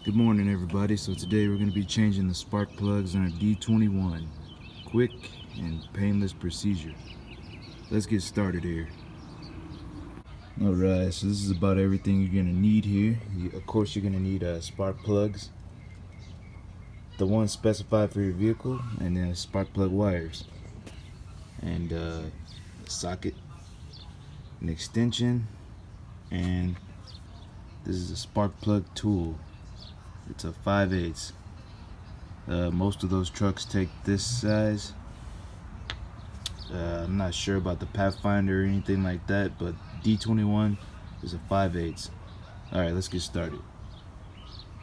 Good morning, everybody. So today we're going to be changing the spark plugs on a D21. Quick and painless procedure. Let's get started here. Alright, so this is about everything you're going to need here. Of course, you're going to need spark plugs, the ones specified for your vehicle, and then spark plug wires, and a socket, an extension, and this is a spark plug tool. It's a 5/8. Most of those trucks take this size. I'm not sure about the Pathfinder or anything like that, but D21 is a 5/8. Alright, let's get started.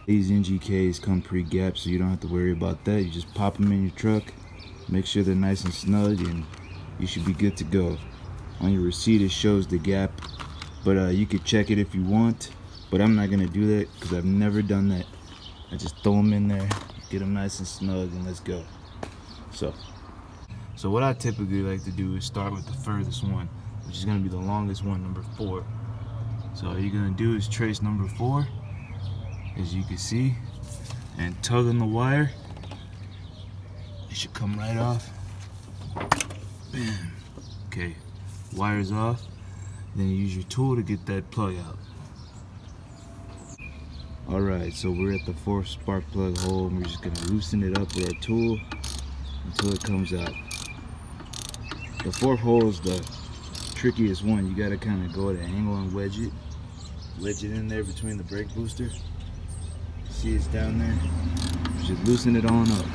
These NGKs come pre-gapped, so you don't have to worry about that. You just pop them in your truck, make sure they're nice and snug, and you should be good to go. On your receipt it shows the gap, but you could check it if you want, but I'm not going to do that because I've never done that. I just throw them in there, get them nice and snug, and let's go. So what I typically like to do is start with the furthest one, which is going to be the longest one, number 4. So all you're going to do is trace number 4, as you can see, and tug on the wire. It should come right off. Bam. Okay, wire's off. Then you use your tool to get that plug out. Alright, so we're at the 4th spark plug hole, and we're just going to loosen it up with our tool until it comes out. The 4th hole is the trickiest one. You got to kind of go at an angle and wedge it in there between the brake booster. See, it's down there. Just loosen it on up.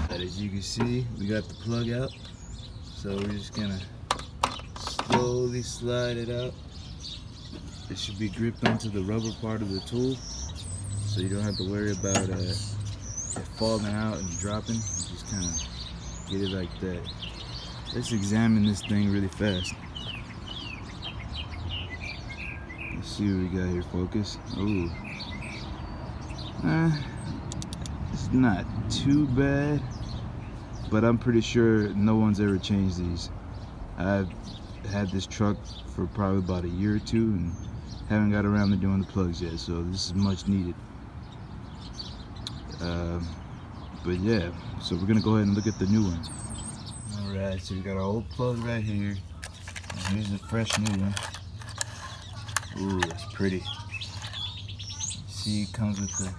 But as you can see, we got the plug out, so we're just going to slowly slide it out. It should be gripped onto the rubber part of the tool, so you don't have to worry about it falling out and dropping. You just kind of get it like that. Let's examine this thing really fast. Let's see what we got here, focus. Ooh. It's not too bad, but I'm pretty sure no one's ever changed these. I've had this truck for probably about a year or two and haven't got around to doing the plugs yet, so this is much needed. But yeah, so we're gonna go ahead and look at the new one. Alright, so we got our old plug right here, and here's the fresh new one. Ooh, it's pretty. See, it comes with the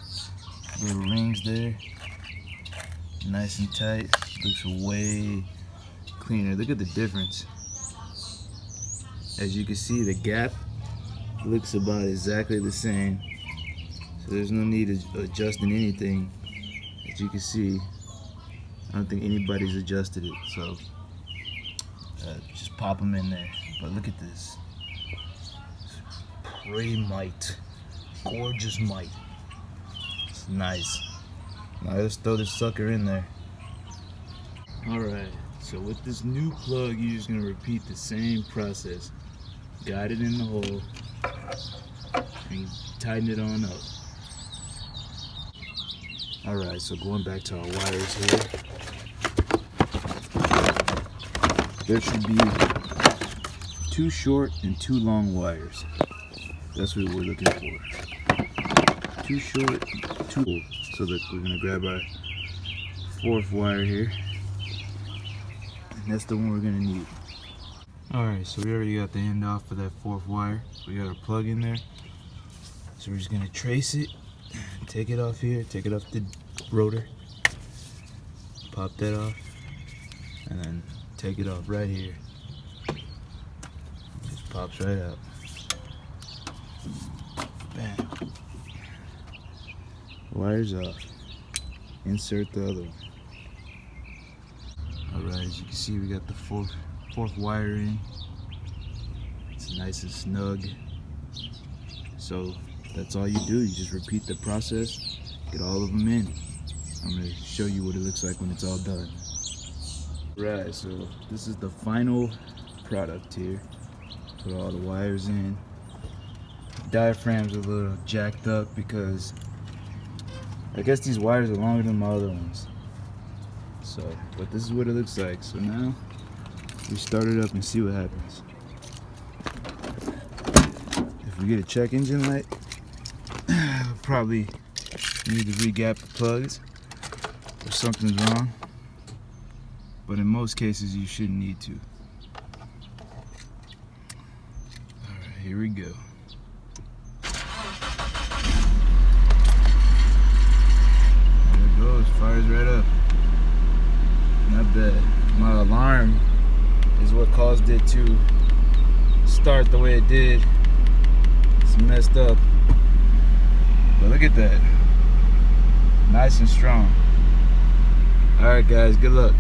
little rings there, nice and tight. Looks way cleaner. Look at the difference. As you can see, the gap looks about exactly the same, so there's no need of adjusting anything. As you can see, I don't think anybody's adjusted it, so just pop them in there. But look at this, pretty mite, gorgeous mite. It's nice. Now let's throw this sucker in there. Alright, so with this new plug, you're just going to repeat the same process. Guide it in the hole and tighten it on up. Alright, so going back to our wires here, there should be 2 short and 2 long wires. That's what we're looking for. 2 short, 2 long. So that we're going to grab our 4th wire here, and that's the one we're going to need. Alright, so we already got the end off for that 4th wire. We got our plug in there. So we're just going to trace it, take it off here, take it off the rotor, pop that off, and then take it off right here. It just pops right out. Bam. Wire's off. Insert the other one. Alright, as you can see, we got the fourth wire in. It's nice and snug. So that's all you do. You just repeat the process, get all of them in. I'm going to show you what it looks like when it's all done. Right, so this is the final product here. Put all the wires in. Diaphragm's a little jacked up because I guess these wires are longer than my other ones. So, but this is what it looks like. So now we start it up and see what happens. If we get a check engine light, probably need to re-gap the plugs if something's wrong, but in most cases you shouldn't need to. Alright, here we go. There it goes, fires right up. Not bad. My alarm is what caused it to start the way it did. It's messed up. But look at that. Nice and strong. Alright guys, good luck.